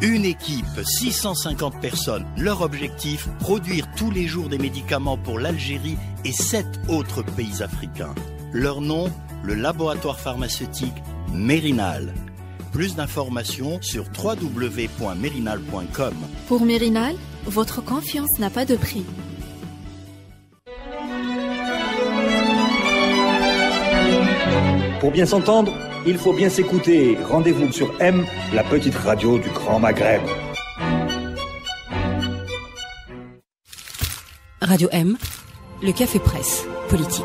Une équipe, 650 personnes. Leur objectif, produire tous les jours des médicaments pour l'Algérie et 7 autres pays africains. Leur nom, le laboratoire pharmaceutique Mérinal. Plus d'informations sur www.mérinal.com. Pour Mérinal, votre confiance n'a pas de prix. Pour bien s'entendre, il faut bien s'écouter. Rendez-vous sur M, la petite radio du Grand Maghreb. Radio M, le café presse politique.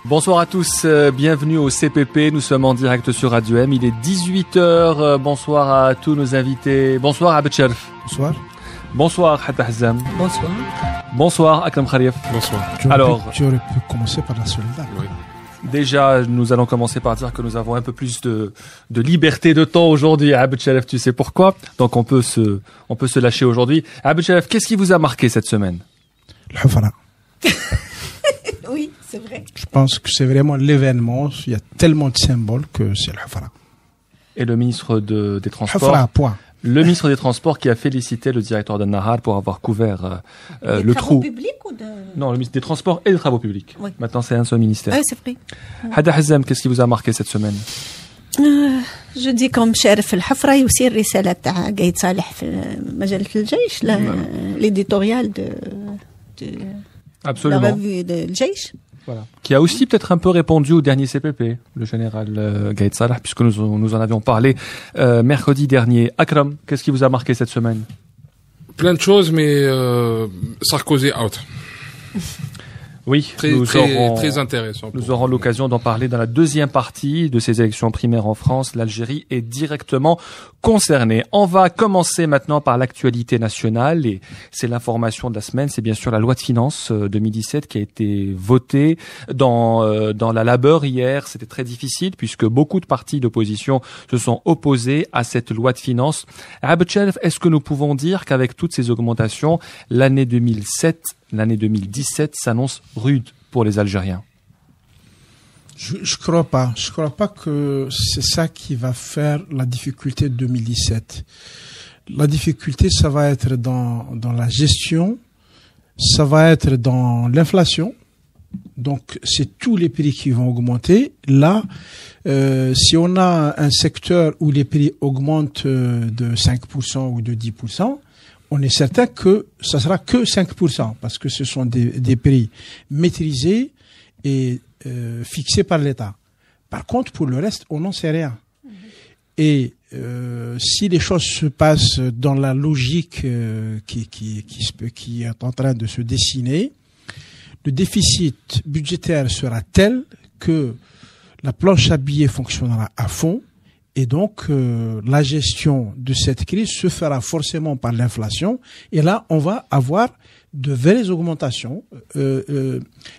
Bonsoir à tous, bienvenue au CPP, nous sommes en direct sur Radio M, il est 18h, bonsoir à tous nos invités, bonsoir Abed Sherf. Bonsoir. Bonsoir Hatta Hazzam. Bonsoir. Bonsoir Akram Kharif. Bonsoir. Alors, tu aurais pu commencer par la solidarité. Oui. Déjà, nous allons commencer par dire que nous avons un peu plus de liberté de temps aujourd'hui. Abed Sherf, tu sais pourquoi? Donc on peut se lâcher aujourd'hui. Abed Sherf, qu'est-ce qui vous a marqué cette semaine? Le Hafara. Oui, c'est vrai. Je pense que c'est vraiment l'événement. Il y a tellement de symboles que c'est le Hafara. Et le ministre des Transports. Hafara, point. Le ministre des Transports qui a félicité le directeur d'An-Nahar pour avoir couvert le trou. Des travaux publics ou de... Non, le ministre des Transports et des Travaux publics. Oui. Maintenant, c'est un seul ministère. Oui, c'est vrai. Hada Hazzam, qu'est-ce qui vous a marqué cette semaine? Je dis comme شارف الحفرة يوصي الرسالة تاع قايد صالح في مجلة الجيش l'éditorial de Absolument. la revue de الجيش. Voilà. Qui a aussi peut-être un peu répondu au dernier CPP, le général Gaïd Salah, puisque nous en avions parlé mercredi dernier. Akram, qu'est-ce qui vous a marqué cette semaine? Plein de choses, mais Sarkozy out. Oui, très intéressant. Nous aurons l'occasion d'en parler dans la deuxième partie de ces élections primaires en France. L'Algérie est directement concernée. On va commencer maintenant par l'actualité nationale et c'est l'information de la semaine. C'est bien sûr la loi de finances 2017 qui a été votée dans la labeur hier. C'était très difficile puisque beaucoup de partis d'opposition se sont opposés à cette loi de finances. Abed Sherf, est-ce que nous pouvons dire qu'avec toutes ces augmentations, l'année 2017 s'annonce rude pour les Algériens? Je crois pas. Je crois pas que c'est ça qui va faire la difficulté de 2017. La difficulté, ça va être dans la gestion, ça va être dans l'inflation. Donc, c'est tous les prix qui vont augmenter. Là, si on a un secteur où les prix augmentent de 5% ou de 10%, on est certain que ça sera que 5% parce que ce sont des prix maîtrisés et fixés par l'État. Par contre, pour le reste, on n'en sait rien. Et si les choses se passent dans la logique qui est en train de se dessiner, le déficit budgétaire sera tel que la planche à billets fonctionnera à fond. Et donc, la gestion de cette crise se fera forcément par l'inflation. Et là, on va avoir de vraies augmentations,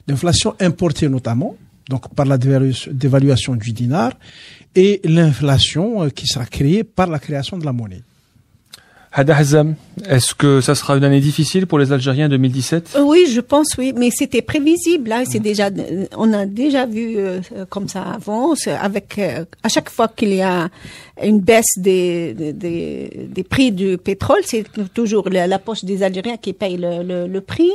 l'inflation importée notamment, donc par la dévaluation du dinar, et l'inflation qui sera créée par la création de la monnaie. Hada Hazzam, est-ce que ça sera une année difficile pour les Algériens 2017? Oui, je pense, oui, mais c'était prévisible. Là, c'est déjà, on a déjà vu comme ça avant, avec à chaque fois qu'il y a une baisse des prix du pétrole, c'est toujours la poche des Algériens qui paye le prix.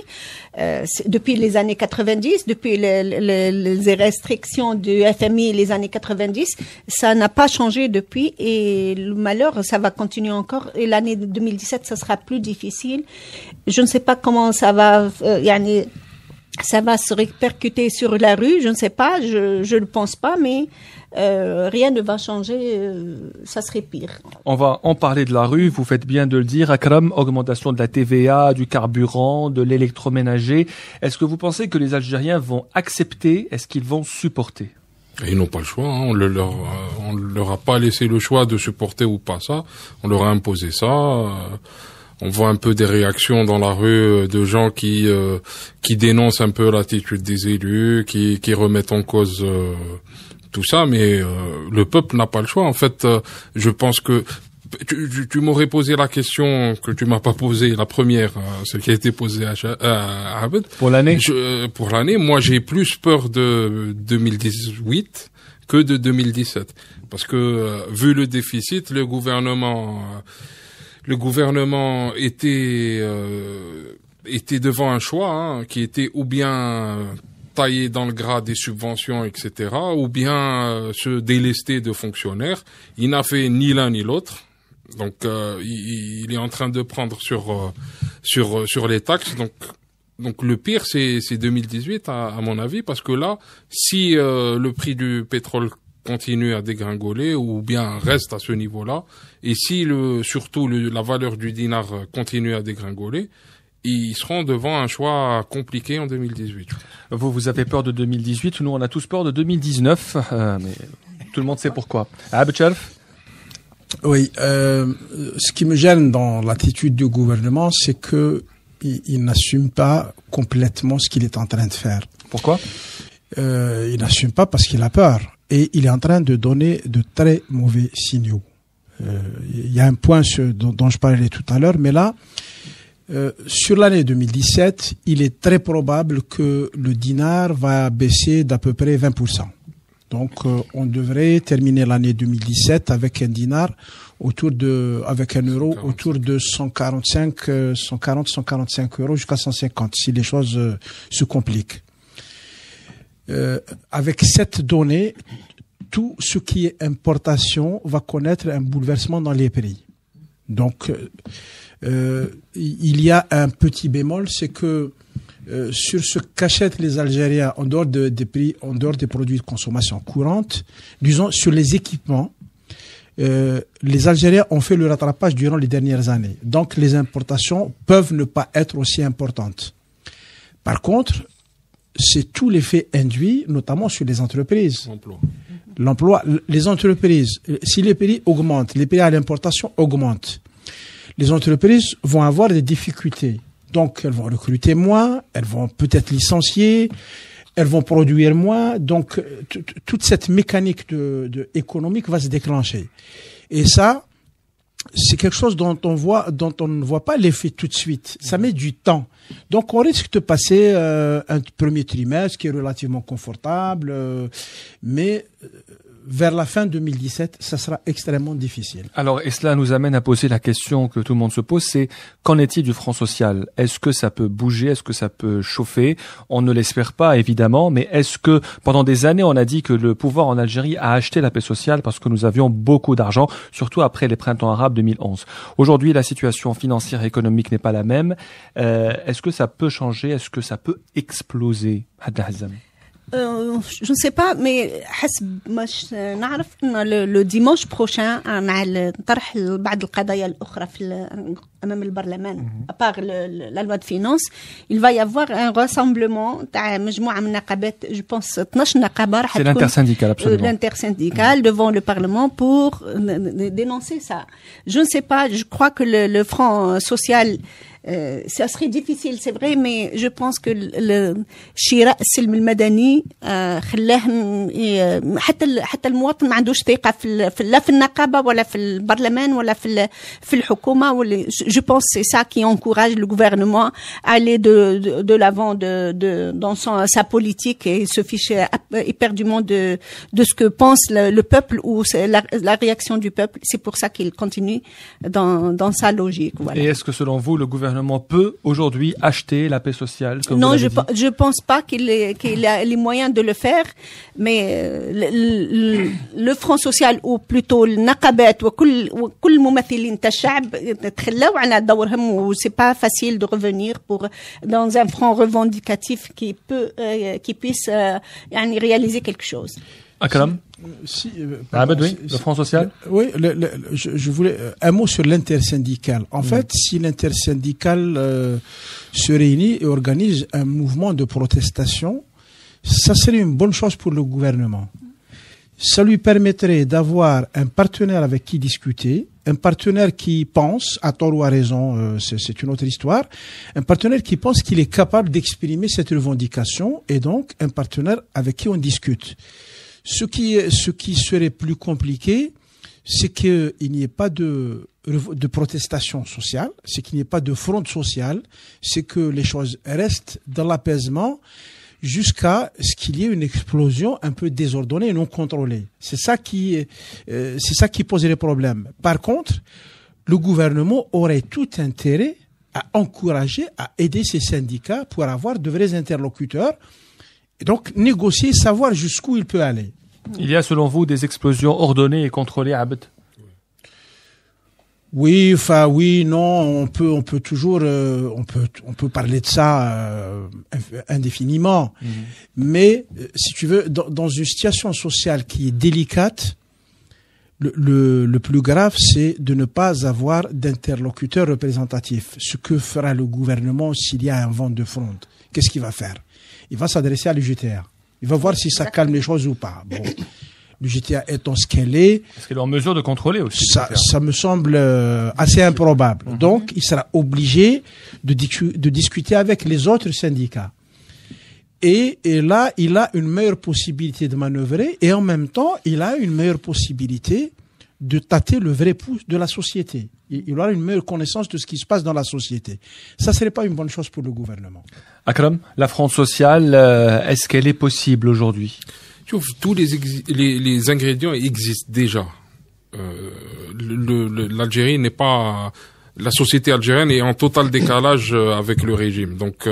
Depuis les années 90, depuis les restrictions du FMI les années 90, ça n'a pas changé depuis et le malheur, ça va continuer encore. Et l'année 2017, ça sera plus difficile. Je ne sais pas comment ça va, ça va se répercuter sur la rue. Je ne sais pas, je ne pense pas, mais rien ne va changer. Ça serait pire. On va en parler de la rue. Vous faites bien de le dire, Akram. Augmentation de la TVA, du carburant, de l'électroménager. Est-ce que vous pensez que les Algériens vont accepter? Est-ce qu'ils vont supporter? Ils n'ont pas le choix, hein. On leur a pas laissé le choix de supporter ou pas ça. On leur a imposé ça. On voit un peu des réactions dans la rue de gens qui dénoncent un peu l'attitude des élus, qui remettent en cause tout ça, mais le peuple n'a pas le choix. En fait, je pense que tu m'aurais posé la question que tu m'as pas posée, la première, celle qui a été posée à Abed. Pour l'année? Pour l'année, moi j'ai plus peur de 2018 que de 2017. Parce que, vu le déficit, le gouvernement était devant un choix, qui était ou bien tailler dans le gras des subventions, etc., ou bien se délester de fonctionnaires. Il n'a fait ni l'un ni l'autre. Donc, il est en train de prendre sur les taxes. Donc le pire, c'est 2018, à mon avis, parce que là, si le prix du pétrole continue à dégringoler ou bien reste à ce niveau-là, et si surtout la valeur du dinar continue à dégringoler, ils seront devant un choix compliqué en 2018. Vous avez peur de 2018, nous on a tous peur de 2019, mais tout le monde sait pourquoi. Abed Sharf? Oui, ce qui me gêne dans l'attitude du gouvernement, c'est que il n'assume pas complètement ce qu'il est en train de faire. Pourquoi? Il n'assume pas parce qu'il a peur. Et il est en train de donner de très mauvais signaux. Il y a un point dont je parlais tout à l'heure, mais là, sur l'année 2017, il est très probable que le dinar va baisser d'à peu près 20%. Donc, on devrait terminer l'année 2017 avec un dinar avec un euro autour de 145 euros jusqu'à 150, si les choses se compliquent. Avec cette donnée, tout ce qui est importation va connaître un bouleversement dans les prix. Donc, il y a un petit bémol, c'est que sur ce qu'achètent les Algériens en dehors des prix, en dehors des produits de consommation courante, disons sur les équipements, les Algériens ont fait le rattrapage durant les dernières années. Donc, les importations peuvent ne pas être aussi importantes. Par contre, c'est tout l'effet induit, notamment sur les entreprises. L'emploi, les entreprises, si les prix augmentent, les prix à l'importation augmentent, les entreprises vont avoir des difficultés. Donc, elles vont recruter moins, elles vont peut-être licencier, elles vont produire moins. Donc, toute cette mécanique économique va se déclencher. Et ça, c'est quelque chose dont on ne voit pas l'effet tout de suite. Ça met du temps. Donc, on risque de passer un premier trimestre qui est relativement confortable, mais vers la fin 2017, ça sera extrêmement difficile. Alors, et cela nous amène à poser la question que tout le monde se pose, c'est qu'en est-il du franc social? Est-ce que ça peut bouger? Est-ce que ça peut chauffer? On ne l'espère pas, évidemment, mais est-ce que pendant des années, on a dit que le pouvoir en Algérie a acheté la paix sociale parce que nous avions beaucoup d'argent, surtout après les printemps arabes 2011. Aujourd'hui, la situation financière et économique n'est pas la même. Est-ce que ça peut changer? Est-ce que ça peut exploser? Hadda Hazam. Je ne sais pas, mais حسب ما نعرف ان le dimanche prochain مع طرح بعض القضايا الاخرى امام البرلمان à part la loi de finances, il va y avoir un rassemblement تاع مجموعه من النقابات, je pense 12 نقابه راح تكون l'intersyndical, absolument. L'intersyndical devant le parlement pour dénoncer ça. Je ne sais pas, je crois que le front social ça serait difficile, c'est vrai, mais je pense que الشراء السلم المدني خلاه حتى المواطن ما عندوش ثقة لا في النقابة ولا في البرلمان ولا في الحكومة. Je pense que c'est ça qui encourage le gouvernement à aller de l'avant dans sa politique et se fiche éperdument de ce que pense le peuple ou la réaction du peuple. C'est pour ça qu'il continue dans sa logique. Voilà. Et est-ce que selon vous, le gouvernement peut aujourd'hui acheter la paix sociale comme Non, vous l'avez dit? Je pense pas qu'il a les moyens de le faire, mais le Front social ou plutôt النقابات وكل ممثلين تاع الشعب تخلاو على دورهم, ou c'est pas facile de revenir dans un front revendicatif qui puisse يعني réaliser quelque chose. Akram? Abed, oui, le Front social? Oui, je voulais un mot sur l'intersyndical. En fait, si l'intersyndical se réunit et organise un mouvement de protestation, ça serait une bonne chose pour le gouvernement. Ça lui permettrait d'avoir un partenaire avec qui discuter, un partenaire qui pense, à tort ou à raison, c'est une autre histoire, un partenaire qui pense qu'il est capable d'exprimer cette revendication et donc un partenaire avec qui on discute. Ce qui serait plus compliqué, c'est qu'il n'y ait pas de protestation sociale, c'est qu'il n'y ait pas de fronde sociale, c'est que les choses restent dans l'apaisement jusqu'à ce qu'il y ait une explosion un peu désordonnée et non contrôlée. C'est ça qui pose les problèmes. Par contre, le gouvernement aurait tout intérêt à encourager, à aider ces syndicats pour avoir de vrais interlocuteurs et donc négocier, savoir jusqu'où il peut aller. Il y a selon vous des explosions ordonnées et contrôlées, Abd? Oui, non, on peut toujours, on peut parler de ça indéfiniment. Mais si tu veux, dans une situation sociale qui est délicate, le plus grave, c'est de ne pas avoir d'interlocuteur représentatif. Ce que fera le gouvernement s'il y a un vent de fronde? Qu'est-ce qu'il va faire? Il va s'adresser à l'UJTR. Il va voir si ça calme les choses ou pas. Bon, l'UJTR étant ce qu'elle est... Est-ce qu'elle est en mesure de contrôler aussi? Ça me semble assez improbable. Donc, il sera obligé de discuter avec les autres syndicats. Et là, il a une meilleure possibilité de manœuvrer et en même temps, il a une meilleure possibilité de tâter le vrai pouls de la société. Il aura une meilleure connaissance de ce qui se passe dans la société. Ça ne serait pas une bonne chose pour le gouvernement. Akram, la fronde sociale, est-ce qu'elle est possible aujourd'hui? Tous les ingrédients existent déjà. L'Algérie n'est pas... La société algérienne est en total décalage avec le régime. Donc,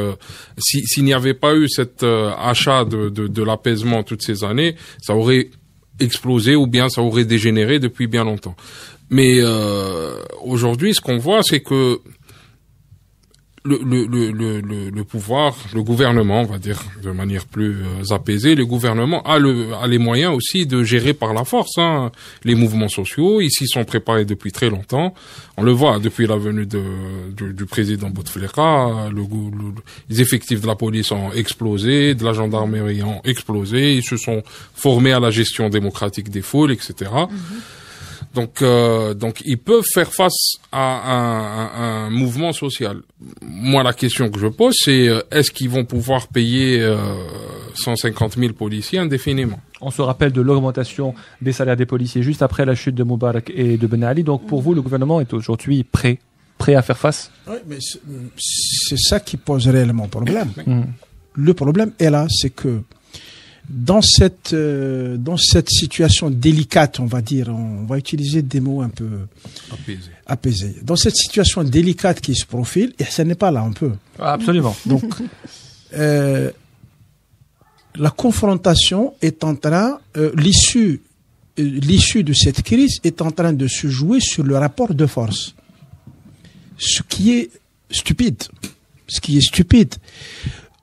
s'il n'y avait pas eu cet achat de l'apaisement toutes ces années, ça aurait explosé ou bien ça aurait dégénéré depuis bien longtemps. Mais aujourd'hui, ce qu'on voit, c'est que le pouvoir, le gouvernement, on va dire de manière plus apaisée, le gouvernement a les moyens aussi de gérer par la force les mouvements sociaux. Ils s'y sont préparés depuis très longtemps. On le voit depuis la venue du président Bouteflika. Les effectifs de la police ont explosé, de la gendarmerie ont explosé. Ils se sont formés à la gestion démocratique des foules, etc. Donc ils peuvent faire face à un mouvement social. Moi, la question que je pose, c'est est-ce qu'ils vont pouvoir payer 150 000 policiers indéfiniment? On se rappelle de l'augmentation des salaires des policiers juste après la chute de Moubarak et de Ben Ali. Donc pour vous, le gouvernement est aujourd'hui prêt à faire face? Oui, mais c'est ça qui pose réellement problème. Le problème est là, c'est que dans cette situation délicate, on va dire, on va utiliser des mots un peu apaisés. Dans cette situation délicate qui se profile, et ça n'est pas là, on peut. Absolument. Donc, la confrontation est en train, l'issue de cette crise est en train de se jouer sur le rapport de force. Ce qui est stupide.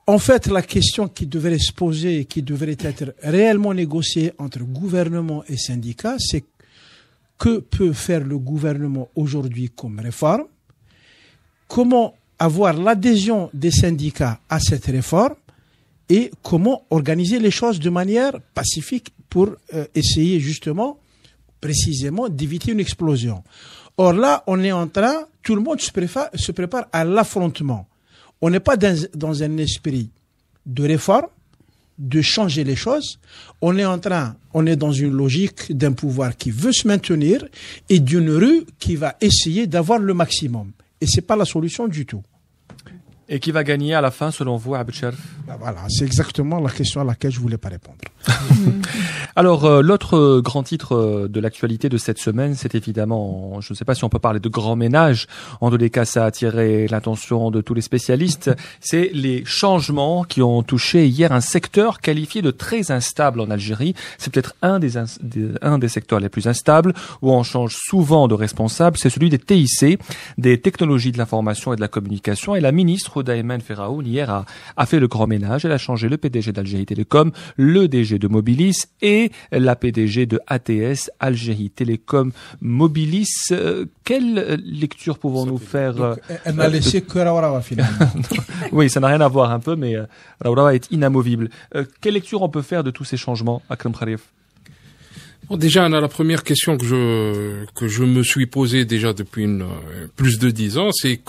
En fait, la question qui devrait se poser, qui devrait être réellement négociée entre gouvernement et syndicats, c'est que peut faire le gouvernement aujourd'hui comme réforme? Comment avoir l'adhésion des syndicats à cette réforme? Et comment organiser les choses de manière pacifique pour essayer justement, précisément, d'éviter une explosion. Or là, on est en train, tout le monde se prépare à l'affrontement. On n'est pas dans un esprit de réforme, de changer les choses. On est dans une logique d'un pouvoir qui veut se maintenir et d'une rue qui va essayer d'avoir le maximum. Et c'est pas la solution du tout. Et qui va gagner à la fin, selon vous, Abd Cherf? Voilà, c'est exactement la question à laquelle je voulais pas répondre. Alors, l'autre grand titre de l'actualité de cette semaine, c'est évidemment, je ne sais pas si on peut parler de grand ménage, en tous les cas, ça a attiré l'attention de tous les spécialistes, c'est les changements qui ont touché hier un secteur qualifié de très instable en Algérie. C'est peut-être un des secteurs les plus instables, où on change souvent de responsable, c'est celui des TIC, des technologies de l'information et de la communication, et la ministre Daïman Ferraoun hier a fait le grand ménage. Elle a changé le PDG d'Algérie Télécom, le DG de Mobilis et la PDG de ATS Algérie Télécom Mobilis. Quelle lecture pouvons-nous faire? Donc, elle n'a laissé que Raourawa finalement. Oui, ça n'a rien à voir un peu, mais Raourawa est inamovible. Quelle lecture on peut faire de tous ces changements, Akram Kharif? Bon, déjà, la première question que je me suis posée déjà depuis plus de 10 ans, c'est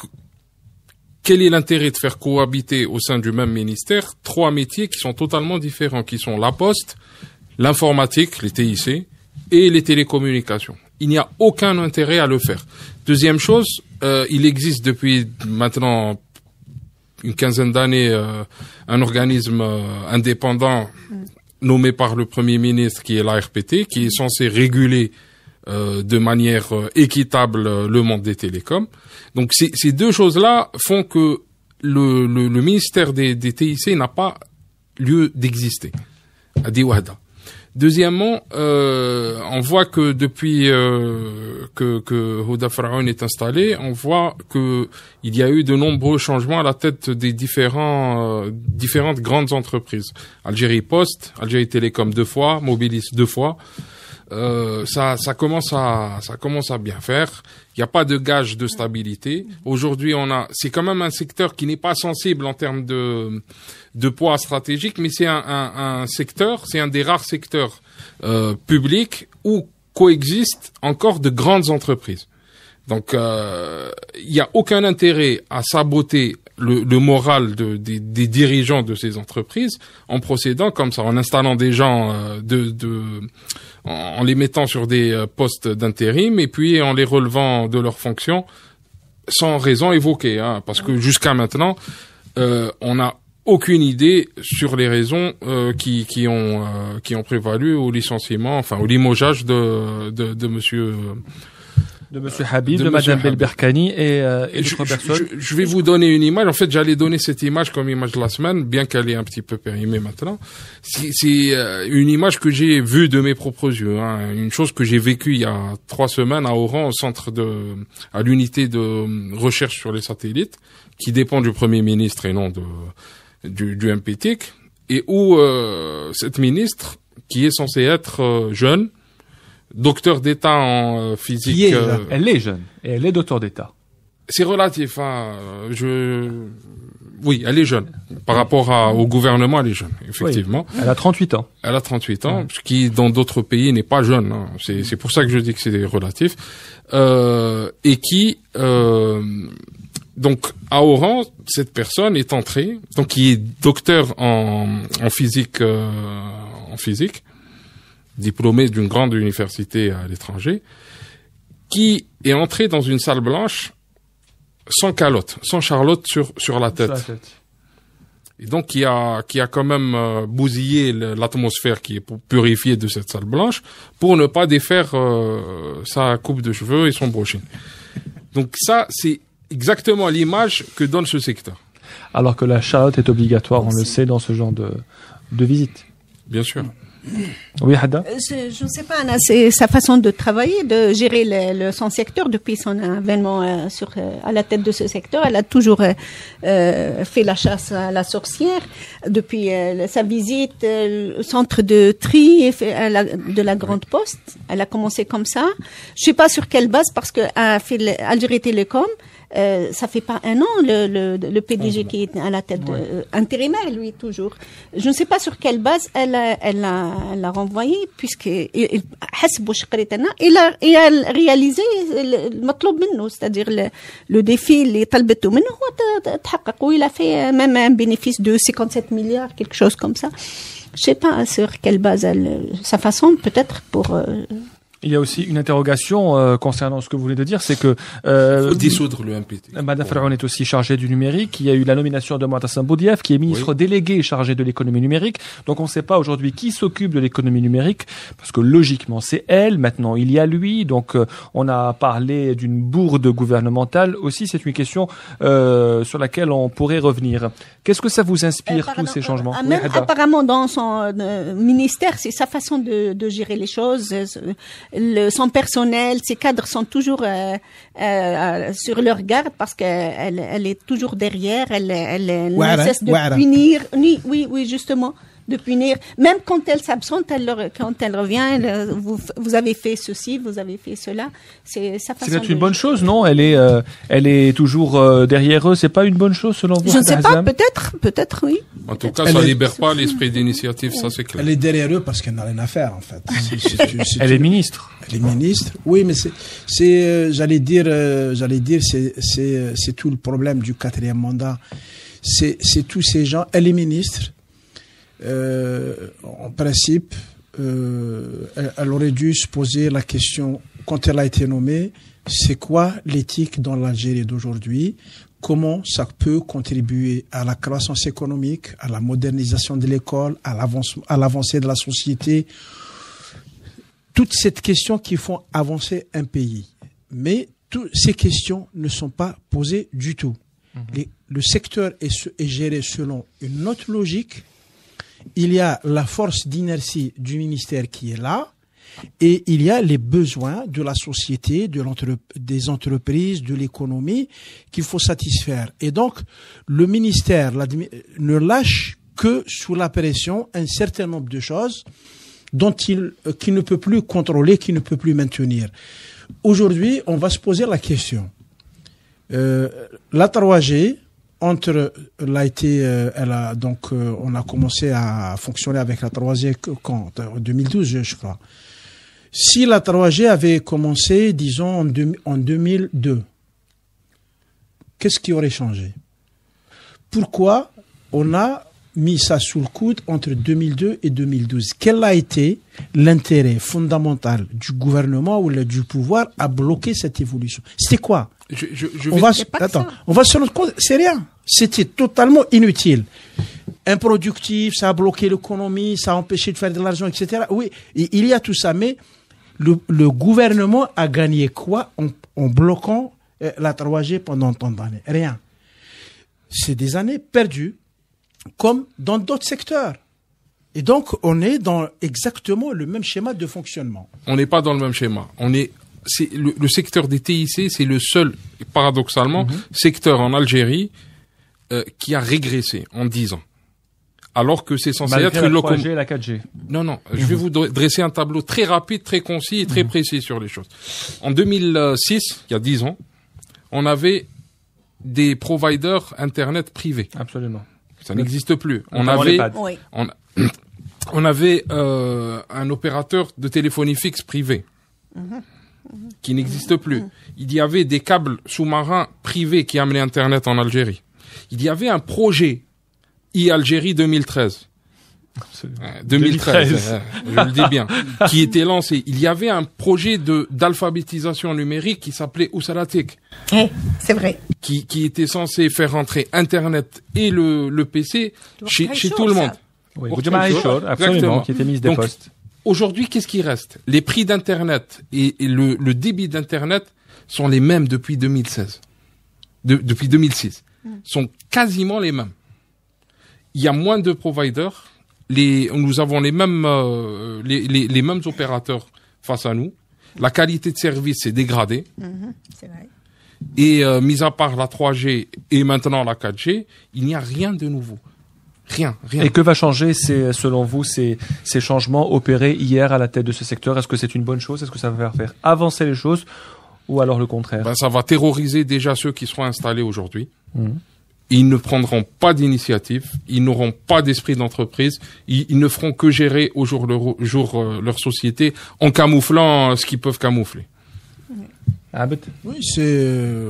quel est l'intérêt de faire cohabiter au sein du même ministère 3 métiers qui sont totalement différents, qui sont la poste, l'informatique, les TIC, et les télécommunications. il n'y a aucun intérêt à le faire. Deuxième chose, il existe depuis maintenant une quinzaine d'années un organisme indépendant nommé par le Premier ministre, qui est l'ARPT, qui est censé réguler de manière équitable le monde des télécoms. Donc ces deux choses-là font que le ministère des TIC n'a pas lieu d'exister. Adi wahda. Deuxièmement, on voit que depuis que Houda Faraoun est installé, on voit que il y a eu de nombreux changements à la tête des différentes grandes entreprises. Algérie Post, Algérie Télécom 2 fois, Mobilis 2 fois. Ça commence à bien faire. Il n'y a pas de gage de stabilité. Aujourd'hui, c'est quand même un secteur qui n'est pas sensible en termes de poids stratégique, mais c'est c'est un des rares secteurs publics où coexistent encore de grandes entreprises. Donc, il n'y a aucun intérêt à saboter le moral des dirigeants de ces entreprises en procédant comme ça, en installant des gens en les mettant sur des postes d'intérim et puis en les relevant de leurs fonctions sans raison évoquée, parce que jusqu'à maintenant, on n'a aucune idée sur les raisons qui ont prévalu au licenciement, enfin au limogeage de monsieur Habib, de madame Belberkani et d'autres personnes. Je vais vous donner une image. En fait, j'allais donner cette image comme image de la semaine, bien qu'elle est un petit peu périmée maintenant. C'est une image que j'ai vue de mes propres yeux, une chose que j'ai vécue il y a 3 semaines à Oran, à l'unité de recherche sur les satellites, qui dépend du Premier ministre et non du MPTIC, et où cette ministre, qui est censée être jeune, docteur d'État en physique. Elle est jeune et elle est docteur d'État. C'est relatif. Oui, elle est jeune. Par rapport au gouvernement, elle est jeune, effectivement. Oui, elle a 38 ans. Elle a 38 ans, ce qui, dans d'autres pays, n'est pas jeune. C'est pour ça que je dis que c'est relatif. Et qui, donc, à Oran, cette personne est entrée, donc qui est docteur en physique, diplômé d'une grande université à l'étranger, qui est entré dans une salle blanche sans calotte, sans charlotte sur la tête. Et donc, qui a quand même bousillé l'atmosphère qui est purifiée de cette salle blanche pour ne pas défaire sa coupe de cheveux et son brushing. Donc ça, c'est exactement l'image que donne ce secteur. Alors que la charlotte est obligatoire, on le sait, dans ce genre de visite. Bien sûr. Oui, Hada. Je ne sais pas, Anna, c'est sa façon de travailler, de gérer son secteur depuis son avènement à la tête de ce secteur. Elle a toujours fait la chasse à la sorcière depuis sa visite au centre de tri de la Grande Poste. Elle a commencé comme ça. Je sais pas sur quelle base, parce que a fait Algérie Télécom. Ça fait pas un an le PDG qui est à la tête intérimaire, lui, toujours. Je ne sais pas sur quelle base elle l'a renvoyé, puisque il a réalisé le مطلوب منه, c'est-à-dire le défi اللي طلبته منه هو تحقق. Il a fait même un bénéfice de 57 milliards, quelque chose comme ça. Je sais pas sur quelle base sa façon, peut-être pour Il y a aussi une interrogation concernant ce que vous venez de dire, c'est que faut dissoudre le MPT. Madame Faraoun est aussi chargée du numérique. Il y a eu la nomination de Moatassem Boudiaf, qui est ministre délégué chargé de l'économie numérique. Donc on ne sait pas aujourd'hui qui s'occupe de l'économie numérique, parce que logiquement c'est elle. Maintenant il y a lui. Donc on a parlé d'une bourde gouvernementale. Aussi, c'est une question sur laquelle on pourrait revenir. Qu'est-ce que ça vous inspire, tous ces changements? Apparemment, dans son ministère, c'est sa façon de gérer les choses. Son personnel, ses cadres sont toujours sur leur garde, parce qu'elle est toujours derrière. Elle ne cesse de punir. Oui, justement, de punir. Même quand elle s'absente, quand elle revient, vous avez fait ceci, vous avez fait cela. C'est sa façon. C'est une bonne chose, non? Elle est toujours derrière eux. C'est pas une bonne chose, selon vous? Je ne sais pas. Peut-être, oui. En tout cas, ça libère pas l'esprit d'initiative, ça c'est clair. Elle est derrière eux parce qu'elle n'a rien à faire, en fait. Elle est ministre. Elle est ministre. Oui, mais j'allais dire, c'est tout le problème du 4e mandat. C'est tous ces gens. Elle est ministre. En principe, elle aurait dû se poser la question quand elle a été nommée, c'est quoi l'éthique dans l'Algérie d'aujourd'hui? Comment ça peut contribuer à la croissance économique, à la modernisation de l'école, à l'avancée de la société? Toutes ces questions qui font avancer un pays. Mais toutes ces questions ne sont pas posées du tout. Le secteur est géré selon une autre logique. Il y a la force d'inertie du ministère qui est là. Et il y a les besoins de la société, des entreprises, de l'économie qu'il faut satisfaire. Et donc, le ministère ne lâche que sous la pression un certain nombre de choses qu'il ne peut plus contrôler, qu'il ne peut plus maintenir. Aujourd'hui, on va se poser la question. La 3G, on a commencé à fonctionner avec la 3G quand? En 2012, je crois. Si la 3G avait commencé, disons, en 2002, qu'est-ce qui aurait changé? Pourquoi on a mis ça sous le coude entre 2002 et 2012? Quel a été l'intérêt fondamental du gouvernement ou du pouvoir à bloquer cette évolution? C'était quoi? On va se rendre compte, c'est rien. C'était totalement inutile. Improductif, ça a bloqué l'économie, ça a empêché de faire de l'argent, etc. Oui, il y a tout ça, mais le gouvernement a gagné quoi en bloquant la 3G pendant tant d'années? Rien. C'est des années perdues, comme dans d'autres secteurs. Et donc, on est dans exactement le même schéma de fonctionnement. On n'est pas dans le même schéma. C'est le secteur des TIC, c'est le seul, paradoxalement, secteur en Algérie qui a régressé en 10 ans. Alors que c'est censé être la 3G et la 4G. Non, je vais vous dresser un tableau très rapide, très concis et très précis sur les choses. En 2006, il y a 10 ans, on avait des providers Internet privés. Absolument. Ça n'existe plus. On avait un opérateur de téléphonie fixe privé qui n'existe plus. Il y avait des câbles sous-marins privés qui amenaient Internet en Algérie. Il y avait un projet e-Algérie 2013. 2013, je le dis bien, qui était lancé. Il y avait un projet d'alphabétisation numérique qui s'appelait Ousalatek. C'est vrai. Qui était censé faire rentrer Internet et le PC chez tout le monde. Oui, absolument, qui était mise des postes. Aujourd'hui, qu'est-ce qui reste? Les prix d'Internet et le débit d'Internet sont les mêmes depuis 2016. Depuis 2006. Sont quasiment les mêmes. Il y a moins de providers. Nous avons les mêmes opérateurs face à nous. La qualité de service s'est dégradée. C'est vrai. Et mis à part la 3G et maintenant la 4G, il n'y a rien de nouveau. Rien. Et que va changer, selon vous, ces changements opérés hier à la tête de ce secteur? Est-ce que c'est une bonne chose? Est-ce que ça va faire avancer les choses? Ou alors le contraire? Ça va terroriser déjà ceux qui seront installés aujourd'hui. Ils ne prendront pas d'initiative, ils n'auront pas d'esprit d'entreprise, ils ne feront que gérer au jour le jour leur société en camouflant ce qu'ils peuvent camoufler. Oui, c'est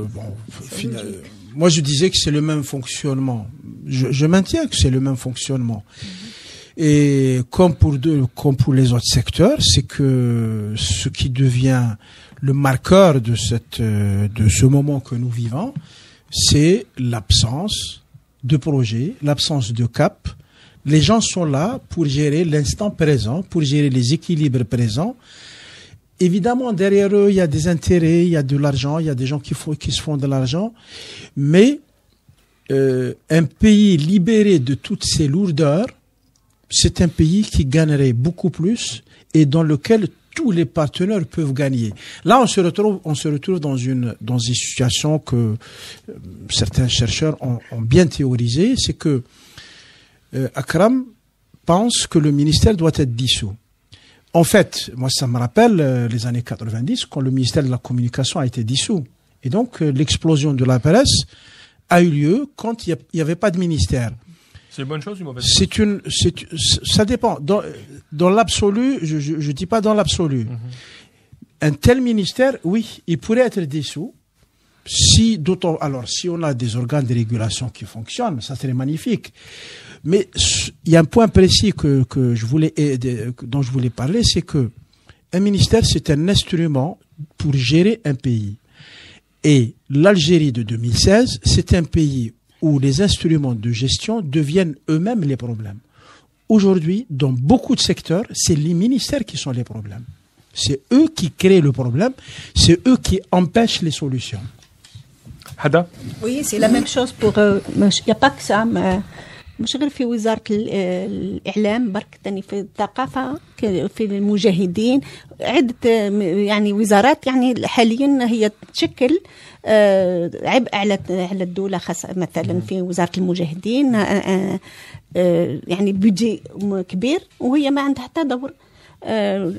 moi je disais que c'est le même fonctionnement. Je maintiens que c'est le même fonctionnement. Et comme pour les autres secteurs, c'est que ce qui devient le marqueur de ce moment que nous vivons, c'est l'absence de projet, l'absence de cap. Les gens sont là pour gérer l'instant présent, pour gérer les équilibres présents. Évidemment, derrière eux, il y a des intérêts, il y a de l'argent, il y a des gens qui se font de l'argent. Mais un pays libéré de toutes ces lourdeurs, c'est un pays qui gagnerait beaucoup plus et dans lequel tous les partenaires peuvent gagner. Là, on se retrouve dans une situation que certains chercheurs ont bien théorisé, c'est que Akram pense que le ministère doit être dissous. En fait, moi, ça me rappelle les années 90, quand le ministère de la Communication a été dissous. Et donc, l'explosion de la presse a eu lieu quand il n'y avait pas de ministère. C'est une bonne chose ou une mauvaise chose? Ça dépend. Dans l'absolu, je dis pas dans l'absolu. Un tel ministère, oui, il pourrait être dissous. Si on a des organes de régulation qui fonctionnent, ça serait magnifique. Mais il y a un point précis dont je voulais parler, c'est que Un ministère, c'est un instrument pour gérer un pays. Et l'Algérie de 2016, c'est un pays où les instruments de gestion deviennent eux-mêmes les problèmes. Aujourd'hui, dans beaucoup de secteurs, c'est les ministères qui sont les problèmes. C'est eux qui créent le problème, c'est eux qui empêchent les solutions. Hada? Oui, c'est la même chose pour... Il n'y a pas que ça, mais... مش غير في وزارة الإعلام برك تاني في الثقافة في المجاهدين عدة يعني وزارات يعني حاليا هي تشكل عبء على الدولة خاصة مثلا في وزارة المجاهدين يعني بيجي كبير وهي ما عندها حتى دور.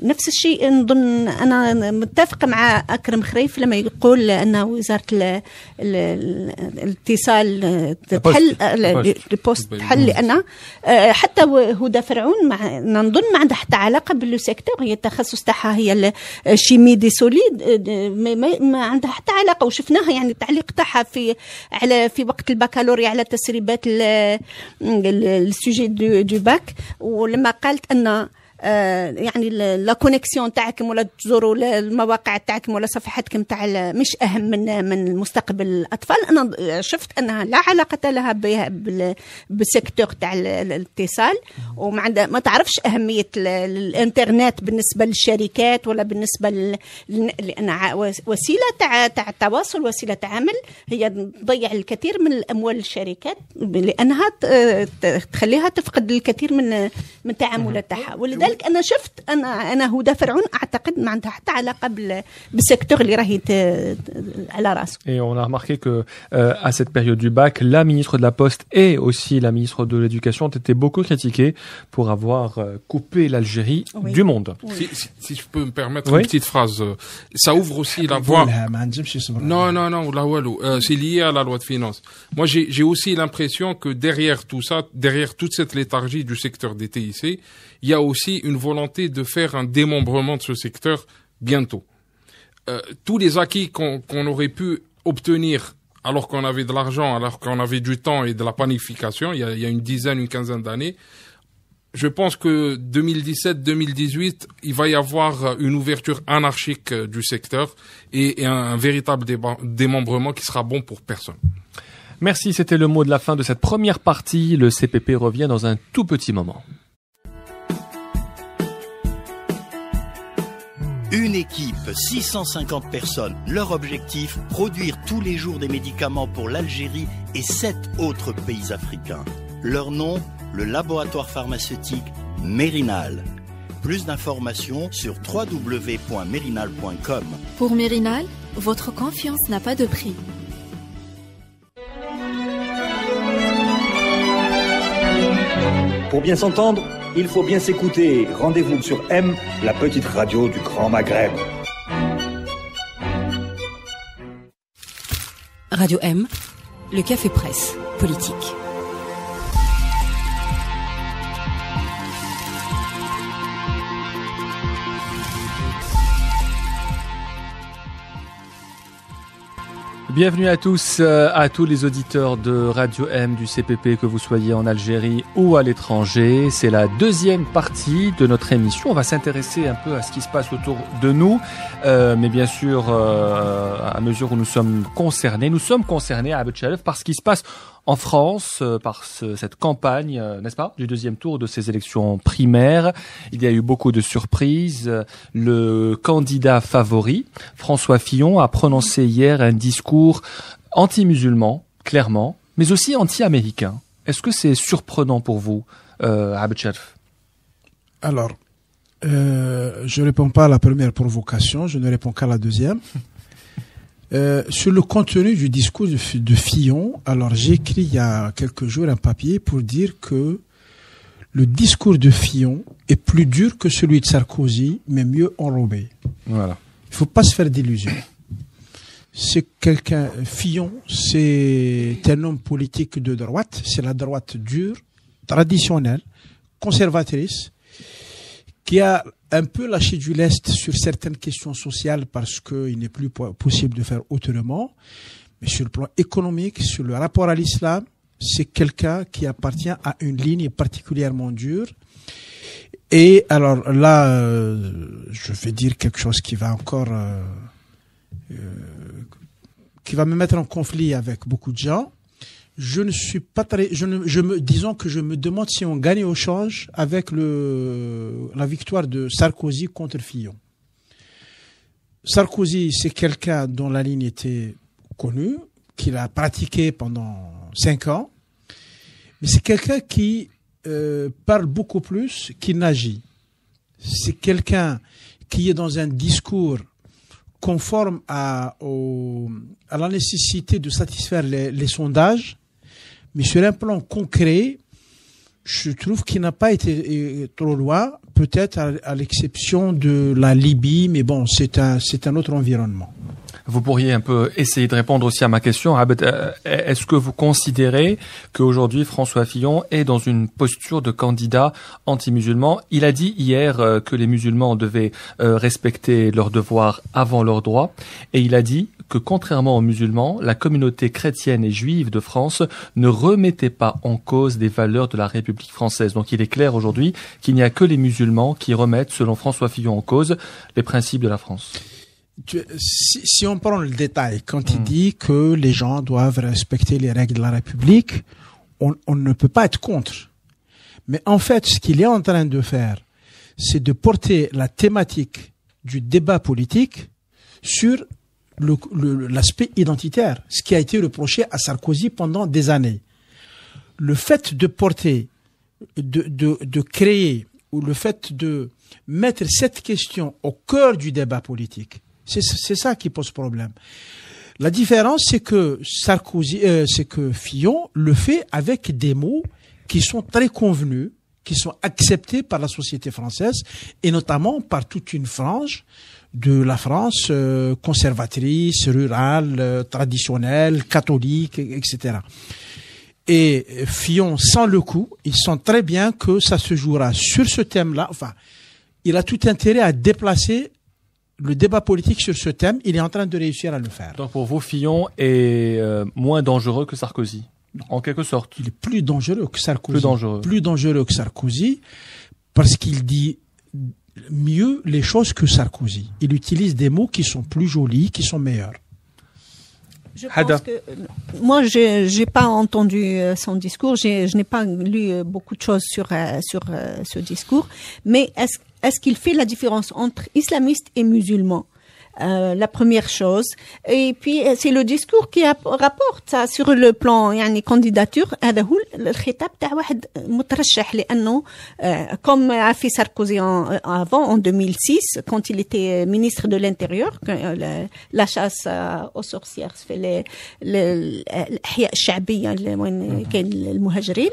نفس الشيء نظن أنا متفق مع أكرم خريف لما يقول أن وزارة الاتصال تحل البوست تحل لأن حتى هدى فرعون نظن ما عندها حتى علاقة بالسيكتور هي التخصص تاعها هي الشيمي دي سوليد ما عندها حتى علاقة وشفناها يعني التعليق تاعها في وقت البكالوريا على تسريبات السوجي دو باك ولما قالت أن يعني لا كونيكسيون تاعكم ولا تزوروا المواقع تاعكم ولا صفحاتكم تاع مش اهم من مستقبل الاطفال. انا شفت انها لا علاقه لها بالسيكتور تاع الاتصال وما عندها ما تعرفش اهميه الانترنت بالنسبه للشركات ولا بالنسبه لانها وسيله تاع التواصل وسيله عمل هي تضيع الكثير من الاموال الشركات لانها تخليها تفقد الكثير من تعاملات تاعها. ولذلك أنا شفت أنا هدى فرعون أعتقد ما عندها حتى علاقة بالسيكتور اللي راهي على راسه. Et on a remarqué que à cette période du bac, la ministre de la Poste et aussi la ministre de l'Éducation ont été beaucoup critiquées pour avoir coupé l'Algérie du monde. Oui. Si je peux me permettre une petite phrase, ça ouvre aussi la voie. Non, c'est lié à la loi de finances. Moi, j'ai aussi l'impression que derrière tout ça, derrière toute cette léthargie du secteur des TIC, il y a aussi une volonté de faire un démembrement de ce secteur bientôt. Tous les acquis qu'on aurait pu obtenir alors qu'on avait de l'argent, alors qu'on avait du temps et de la planification, il y a une quinzaine d'années, je pense que 2017-2018, il va y avoir une ouverture anarchique du secteur et un véritable démembrement qui sera bon pour personne. Merci, c'était le mot de la fin de cette première partie. Le CPP revient dans un tout petit moment. Une équipe, 650 personnes. Leur objectif, produire tous les jours des médicaments pour l'Algérie et 7 autres pays africains. Leur nom, le laboratoire pharmaceutique Mérinal. Plus d'informations sur www.mérinal.com. Pour Mérinal, votre confiance n'a pas de prix. Pour bien s'entendre, il faut bien s'écouter. Rendez-vous sur M, la petite radio du Grand Maghreb. Radio M, le café presse politique. Bienvenue à tous les auditeurs de Radio M, du CPP, que vous soyez en Algérie ou à l'étranger. C'est la deuxième partie de notre émission. On va s'intéresser un peu à ce qui se passe autour de nous, mais bien sûr, à mesure où nous sommes concernés à Abed Chalef par ce qui se passe en France, par cette campagne, n'est-ce pas, du deuxième tour de ces élections primaires. Il y a eu beaucoup de surprises. Le candidat favori, François Fillon, a prononcé hier un discours anti-musulman, clairement, mais aussi anti-américain. Est-ce que c'est surprenant pour vous, Abed Chalef? Alors, je ne réponds pas à la première provocation, je ne réponds qu'à la deuxième. Sur le contenu du discours de Fillon, alors j'ai écrit il y a quelques jours un papier pour dire que le discours de Fillon est plus dur que celui de Sarkozy, mais mieux enrobé. Voilà. Il faut pas se faire d'illusions. Fillon, c'est un homme politique de droite, c'est la droite dure, traditionnelle, conservatrice, qui a un peu lâché du lest sur certaines questions sociales parce qu'il n'est plus possible de faire autrement. Mais sur le plan économique, sur le rapport à l'islam, c'est quelqu'un qui appartient à une ligne particulièrement dure. Et alors là, je vais dire quelque chose qui va encore, qui va me mettre en conflit avec beaucoup de gens. Je ne suis pas très, disons que je me demande si on gagne au change avec la victoire de Sarkozy contre Fillon. Sarkozy, c'est quelqu'un dont la ligne était connue, qu'il a pratiqué pendant 5 ans, mais c'est quelqu'un qui parle beaucoup plus qu'il n'agit. C'est quelqu'un qui est dans un discours conforme à la nécessité de satisfaire les sondages, mais sur un plan concret, je trouve qu'il n'a pas été trop loin, peut-être à l'exception de la Libye, mais bon, c'est un autre environnement. Vous pourriez un peu essayer de répondre aussi à ma question. Abed, est-ce que vous considérez qu'aujourd'hui François Fillon est dans une posture de candidat anti-musulman? Il a dit hier que les musulmans devaient respecter leurs devoirs avant leurs droits. Et il a dit que contrairement aux musulmans, la communauté chrétienne et juive de France ne remettait pas en cause des valeurs de la République française. Donc il est clair aujourd'hui qu'il n'y a que les musulmans qui remettent, selon François Fillon, en cause les principes de la France. Si on prend le détail, quand il dit que les gens doivent respecter les règles de la République, on ne peut pas être contre. Mais en fait, ce qu'il est en train de faire, c'est de porter la thématique du débat politique sur l'aspect identitaire, ce qui a été reproché à Sarkozy pendant des années. Le fait de porter, de créer, ou le fait de mettre cette question au cœur du débat politique, c'est ça qui pose problème. La différence, c'est que Fillon le fait avec des mots qui sont très convenus, qui sont acceptés par la société française et notamment par toute une frange de la France conservatrice, rurale, traditionnelle, catholique, etc. Et Fillon sent le coup, il sent très bien que ça se jouera sur ce thème-là. Enfin, il a tout intérêt à déplacer le débat politique sur ce thème, il est en train de réussir à le faire. Donc pour vous, Fillon est moins dangereux que Sarkozy, en quelque sorte. Il est plus dangereux que Sarkozy. Plus dangereux que Sarkozy, parce qu'il dit mieux les choses que Sarkozy. Il utilise des mots qui sont plus jolis, qui sont meilleurs. Je pense que moi, j'ai pas entendu son discours. Je n'ai pas lu beaucoup de choses sur ce discours. Mais est-ce qu'il fait la différence entre islamistes et musulmans? La première chose. Et puis, c'est le discours qui rapporte ça sur le plan, يعني candidature. هذا هو الخطاب تاع واحد مترشح لأنه comme a fait Sarkozy avant, en 2006, quand il était ministre de l'Intérieur, la chasse aux sorcières fait الأحياء الشعبية وين كاين المهاجرين.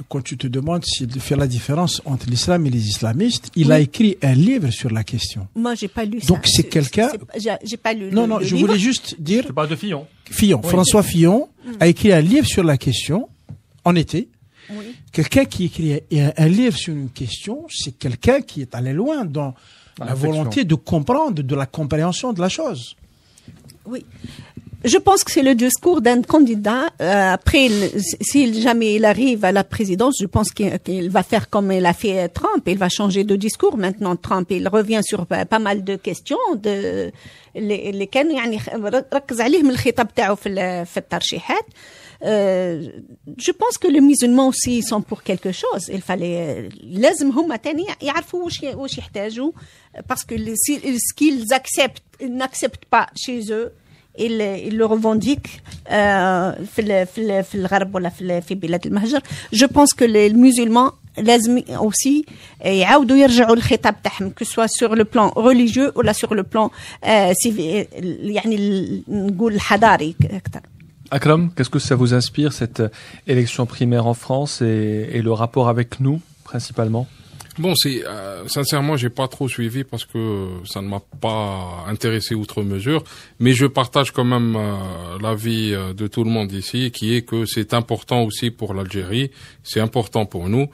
Quand tu te demandes s'il fait la différence entre l'islam et les islamistes, il a écrit un livre sur la question. Moi, j'ai pas lu ça. Donc c'est quelqu'un. J'ai pas lu. Non, je voulais juste dire. Tu parles de Fillon. Oui. François Fillon a écrit un livre sur la question en été. Oui. Quelqu'un qui écrit un livre sur une question, c'est quelqu'un qui est allé loin dans la volonté de comprendre, de la compréhension de la chose. Oui. Je pense que c'est le discours d'un candidat. Après, si jamais il arrive à la présidence, je pense qu'il va faire comme il a fait Trump. Il va changer de discours. Maintenant, Trump, il revient sur pas mal de questions اللي كان يعني ركز عليهم الخطاب تاعو في الترشيحات. Je pense que les musulmans aussi sont pour quelque chose. Il fallait لازم هما تاني يعرفوا واش يحتاجوا parce que ce qu'ils n'acceptent pas chez eux. Ils le revendiquent في الغرب ولا في بلاد المهجر. Je pense que les musulmans لازم aussi يعاودوا يرجعوا الخطاب تاعهم que soit sur le plan religieux ou là sur le plan يعني نقول حضاري أكثر. Akram, qu'est-ce que ça vous inspire cette élection primaire en France et le rapport avec nous principalement? Bon, sincèrement, j'ai pas trop suivi parce que ça ne m'a pas intéressé outre mesure, mais je partage quand même l'avis de tout le monde ici, qui est que c'est important aussi pour l'Algérie, c'est important pour nous.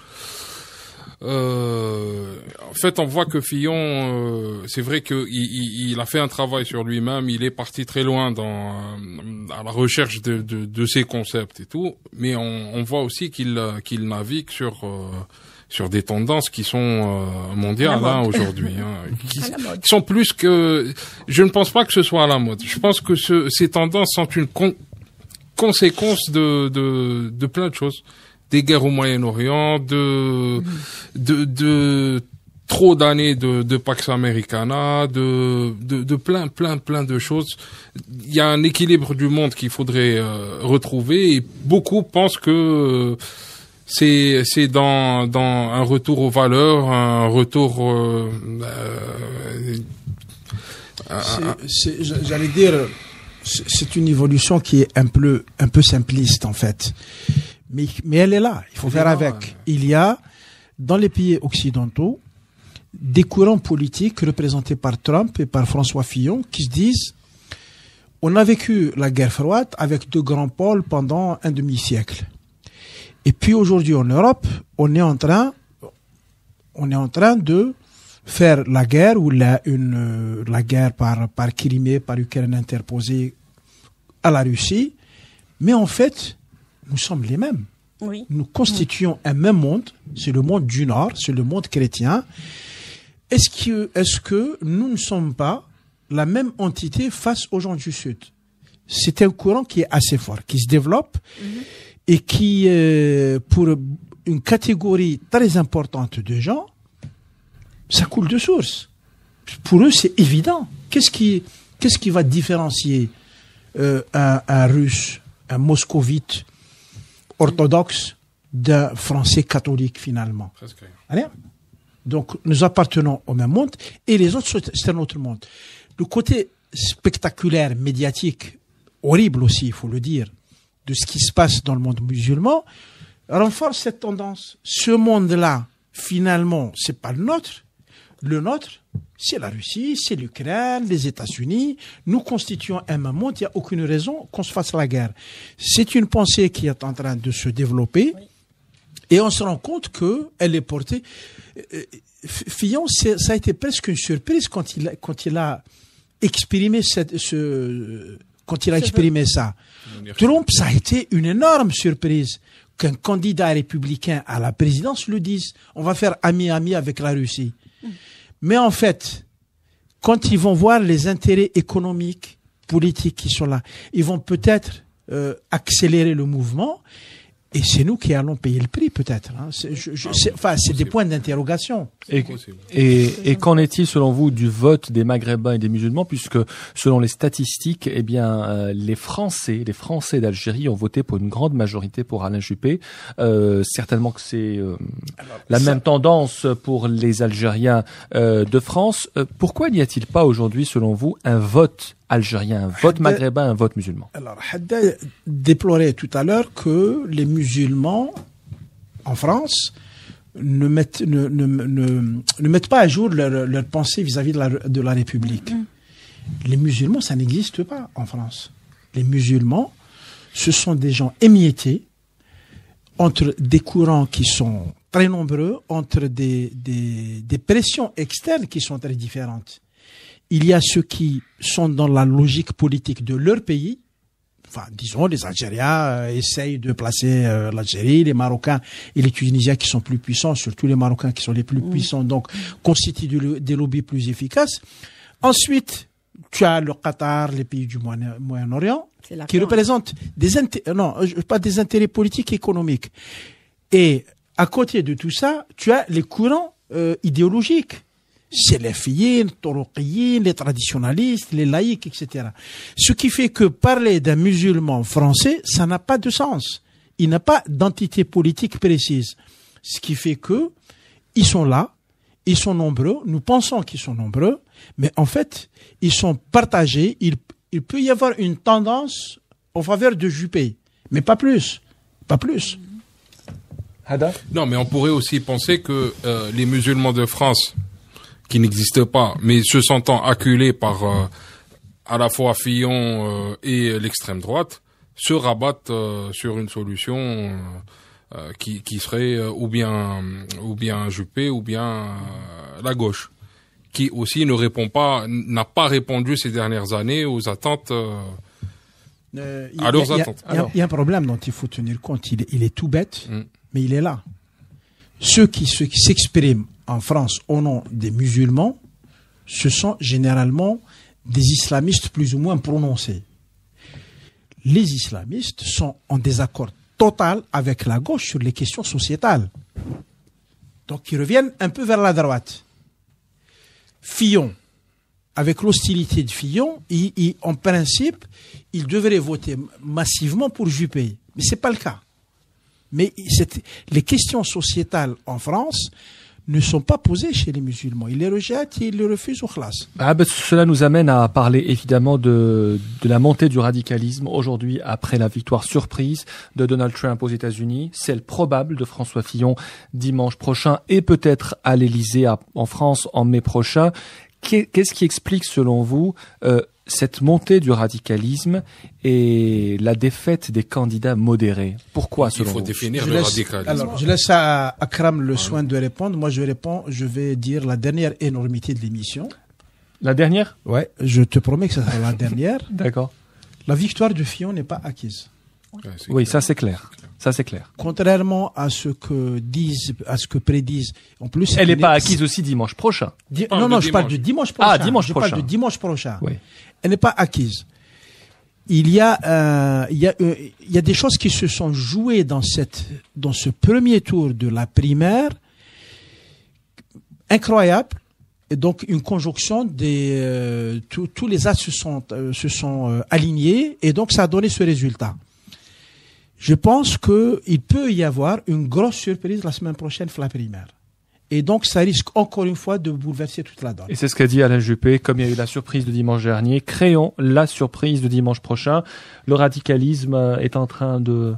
En fait, on voit que Fillon, c'est vrai qu'il a fait un travail sur lui-même. Il est parti très loin à la recherche de ses concepts et tout. Mais on voit aussi qu'il navigue sur des tendances qui sont mondiales aujourd'hui, qui sont plus que. Je ne pense pas que ce soit à la mode. Je pense que ces tendances sont une conséquence de plein de choses. Des guerres au Moyen-Orient, de trop d'années de Pax Americana, de plein de choses. Il y a un équilibre du monde qu'il faudrait retrouver, et beaucoup pensent que c'est dans un retour aux valeurs, un retour j'allais dire, c'est une évolution qui est un peu simpliste en fait. Mais elle est là, il faut faire avec. Il y a, dans les pays occidentaux, des courants politiques représentés par Trump et par François Fillon qui se disent on a vécu la guerre froide avec deux grands pôles pendant un demi-siècle. Et puis aujourd'hui en Europe, on est en train de faire la guerre ou la guerre par Crimée, par Ukraine interposée à la Russie. Mais en fait, nous sommes les mêmes. Oui. Nous constituons un même monde. C'est le monde du Nord, c'est le monde chrétien. Est-ce que nous ne sommes pas la même entité face aux gens du Sud? C'est un courant qui est assez fort, qui se développe et qui, pour une catégorie très importante de gens, ça coule de source. Pour eux, c'est évident. Qu'est-ce qui va différencier un Russe, un Moscovite orthodoxe d'un Français catholique finalement? Presque rien. Rien. Donc nous appartenons au même monde et les autres c'est un autre monde. Le côté spectaculaire, médiatique, horrible aussi, il faut le dire, de ce qui se passe dans le monde musulman renforce cette tendance. Ce monde-là, finalement, c'est pas le nôtre. Le nôtre, c'est la Russie, c'est l'Ukraine, les États-Unis. Nous constituons un même monde. Il n'y a aucune raison qu'on se fasse la guerre. C'est une pensée qui est en train de se développer. Et on se rend compte qu'elle est portée. Fillon, ça a été presque une surprise quand il a exprimé ça. Trump, ça a été une énorme surprise qu'un candidat républicain à la présidence le dise. On va faire ami-ami avec la Russie. Mais en fait, quand ils vont voir les intérêts économiques, politiques qui sont là, ils vont peut-être accélérer le mouvement. Et c'est nous qui allons payer le prix, peut-être. Hein. C'est des points d'interrogation. Et qu'en est-il, selon vous, du vote des Maghrébins et des musulmans, puisque, selon les statistiques, eh bien, les Français d'Algérie ont voté pour une grande majorité pour Alain Juppé. Certainement que c'est même tendance pour les Algériens de France. Pourquoi n'y a-t-il pas aujourd'hui, selon vous, un vote algérien, un vote maghrébin, un vote musulman? Alors, Hadda déplorait tout à l'heure que les musulmans en France ne mettent pas à jour leur pensée vis-à-vis de la République. Les musulmans, ça n'existe pas en France. Les musulmans, ce sont des gens émiettés entre des courants qui sont très nombreux, entre des pressions externes qui sont très différentes. Il y a ceux qui sont dans la logique politique de leur pays. Enfin, disons, les Algériens essayent de placer l'Algérie, les Marocains et les Tunisiens qui sont plus puissants, surtout les Marocains qui sont les plus puissants, donc constituent des lobbies plus efficaces. Ensuite, tu as le Qatar, les pays du Moyen-Orient, qui représentent pas des intérêts politiques et économiques. Et à côté de tout ça, tu as les courants idéologiques. C'est les filles, les toroqiyin, les traditionalistes, les laïcs, etc. Ce qui fait que parler d'un musulman français, ça n'a pas de sens. Il n'a pas d'entité politique précise. Ce qui fait que ils sont là, ils sont nombreux, nous pensons qu'ils sont nombreux, mais en fait, ils sont partagés. Il peut y avoir une tendance en faveur de Juppé, mais pas plus. Pas plus. Hada? Non, mais on pourrait aussi penser que les musulmans de France, qui n'existent pas, mais se sentant acculés par à la fois Fillon et l'extrême droite, se rabattent sur une solution qui serait ou bien Juppé ou bien la gauche, qui aussi n'a pas répondu ces dernières années aux attentes. À leurs attentes. Il y a un problème dont il faut tenir compte. Il est tout bête, mais il est là. Ceux qui s'expriment en France au nom des musulmans, ce sont généralement des islamistes plus ou moins prononcés. Les islamistes sont en désaccord total avec la gauche sur les questions sociétales. Donc ils reviennent un peu vers la droite. Fillon, avec l'hostilité de Fillon, en principe, il devrait voter massivement pour Juppé. Mais ce n'est pas le cas. Mais les questions sociétales en France ne sont pas posées chez les musulmans. Ils les rejettent et ils les refusent au khlas. Cela nous amène à parler évidemment de la montée du radicalisme aujourd'hui après la victoire surprise de Donald Trump aux États-Unis, celle probable de François Fillon dimanche prochain et peut-être à l'Élysée en France en mai prochain. Qu'est-ce qui explique selon vous cette montée du radicalisme et la défaite des candidats modérés? Pourquoi selon vous? Il faut définir le radicalisme. Alors, je laisse à Akram le soin de répondre. Moi, je vais dire la dernière énormité de l'émission. La dernière? Ouais, je te promets que ce sera la dernière. D'accord. La victoire de Fillon n'est pas acquise. Oui, ça c'est clair. Ça c'est clair. Contrairement à ce que prédisent, en plus. Elle n'est pas acquise aussi dimanche prochain. Non, je parle de dimanche prochain. Ah, dimanche prochain. Je parle de dimanche prochain. Oui. Elle n'est pas acquise. Il y a des choses qui se sont jouées dans ce premier tour de la primaire, incroyable. Et donc une conjonction tous les astres se sont alignés et donc ça a donné ce résultat. Je pense qu'il peut y avoir une grosse surprise la semaine prochaine pour la primaire. Et donc, ça risque encore une fois de bouleverser toute la donne. Et c'est ce qu'a dit Alain Juppé, comme il y a eu la surprise de dimanche dernier. Créons la surprise de dimanche prochain. Le radicalisme est en train de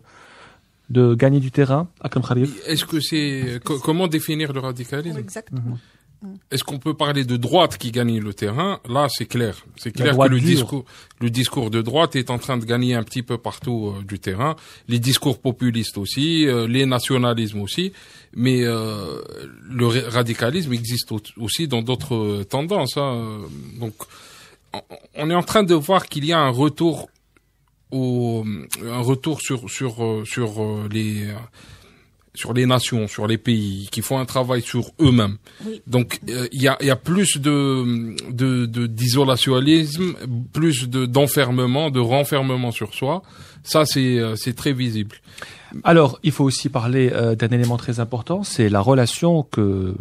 gagner du terrain. Akram Khalif. Est-ce que comment définir le radicalisme? Exactement. Est-ce qu'on peut parler de droite qui gagne le terrain? Là, c'est clair. C'est clair que le discours de droite est en train de gagner un petit peu partout du terrain. Les discours populistes aussi, les nationalismes aussi. Mais le radicalisme existe aussi dans d'autres tendances. Hein. Donc, on est en train de voir qu'il y a un retour sur les nations, sur les pays, qui font un travail sur eux-mêmes. Oui. Donc il y a plus d'isolationnisme, plus d'enfermement, de renfermement sur soi. Ça c'est très visible. Alors, il faut aussi parler d'un élément très important, c'est la relation que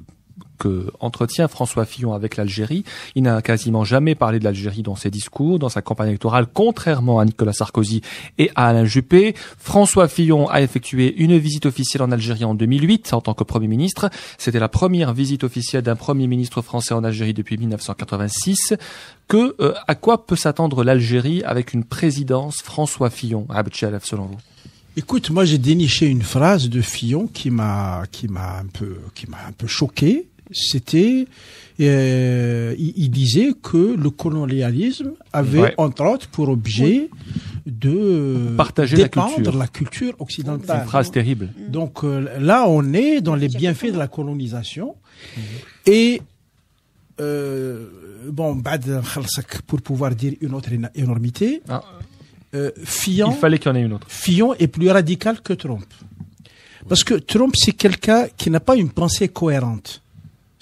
entretient François Fillon avec l'Algérie. Il n'a quasiment jamais parlé de l'Algérie dans ses discours, dans sa campagne électorale, contrairement à Nicolas Sarkozy et à Alain Juppé. François Fillon a effectué une visite officielle en Algérie en 2008 en tant que Premier ministre. C'était la première visite officielle d'un Premier ministre français en Algérie depuis 1986. À quoi peut s'attendre l'Algérie avec une présidence François Fillon, Abd Chalef, selon vous? Écoute, moi j'ai déniché une phrase de Fillon qui m'a un peu choqué. C'était, il disait que le colonialisme avait entre autres pour objet de partager la culture occidentale. C'est une phrase terrible. Donc là, on est dans les bienfaits de la colonisation et pour pouvoir dire une autre énormité. Fillon, il fallait qu'il y en ait une autre. Fillon est plus radical que Trump. Parce que Trump, c'est quelqu'un qui n'a pas une pensée cohérente.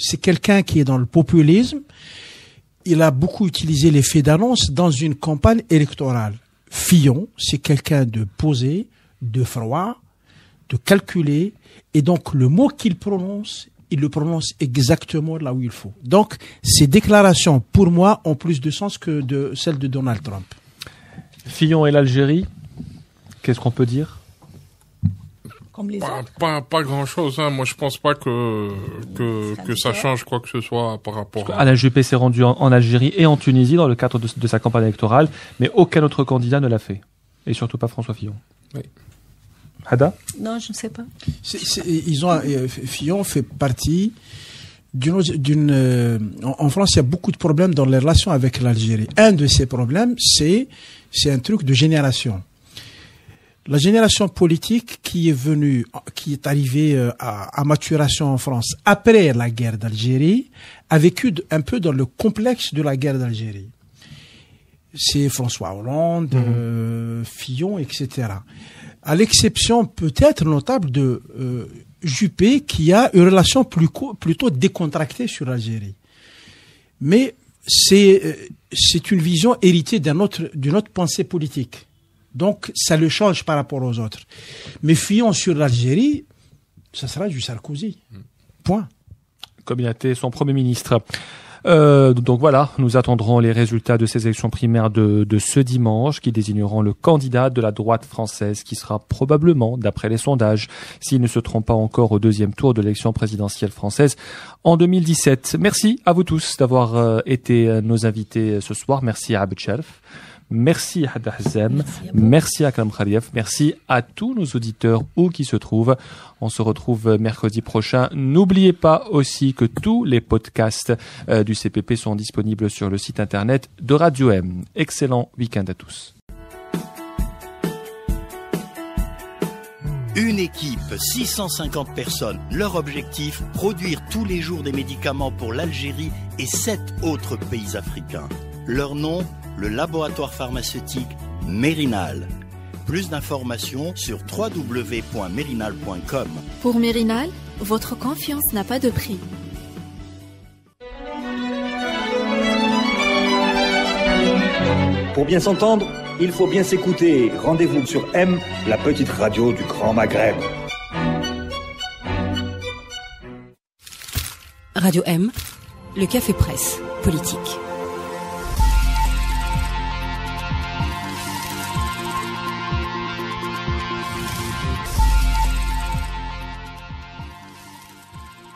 C'est quelqu'un qui est dans le populisme. Il a beaucoup utilisé l'effet d'annonce dans une campagne électorale. Fillon, c'est quelqu'un de posé, de froid, de calculé. Et donc, le mot qu'il prononce, il le prononce exactement là où il faut. Donc, ces déclarations, pour moi, ont plus de sens que celles de Donald Trump. Fillon et l'Algérie, qu'est-ce qu'on peut dire? Pas grand-chose. Hein. Moi, je pense pas que ça change quoi que ce soit par rapport à... Alain Juppé s'est rendu en Algérie et en Tunisie dans le cadre de sa campagne électorale, mais aucun autre candidat ne l'a fait. Et surtout pas François Fillon. Oui. Hada? Non, je ne sais pas. Fillon fait partie en France, il y a beaucoup de problèmes dans les relations avec l'Algérie. Un de ces problèmes, c'est un truc de génération. La génération politique qui est arrivée à maturation en France après la guerre d'Algérie, a vécu un peu dans le complexe de la guerre d'Algérie. C'est François Hollande, Fillon, etc. À l'exception peut-être notable de Juppé, qui a une relation plutôt décontractée sur l'Algérie. Mais c'est une vision héritée d'une autre pensée politique. Donc, ça le change par rapport aux autres. Mais Fillon sur l'Algérie, ça sera du Sarkozy. Point. Comme il a été son Premier ministre. Donc voilà, nous attendrons les résultats de ces élections primaires de ce dimanche qui désigneront le candidat de la droite française qui sera probablement, d'après les sondages, s'il ne se trompe pas encore au deuxième tour de l'élection présidentielle française en 2017. Merci à vous tous d'avoir été nos invités ce soir. Merci à Abed Sherf. Merci à Hadda Hazzam, merci à Akram Khaliev, merci à tous nos auditeurs où qu'ils se trouvent. On se retrouve mercredi prochain. N'oubliez pas aussi que tous les podcasts du CPP sont disponibles sur le site internet de Radio M. Excellent week-end à tous. Une équipe, 650 personnes. Leur objectif, produire tous les jours des médicaments pour l'Algérie et 7 autres pays africains. Leur nom, le laboratoire pharmaceutique Mérinal. Plus d'informations sur www.mérinal.com. Pour Mérinal, votre confiance n'a pas de prix. Pour bien s'entendre, il faut bien s'écouter. Rendez-vous sur M, la petite radio du Grand Maghreb. Radio M, le café presse politique.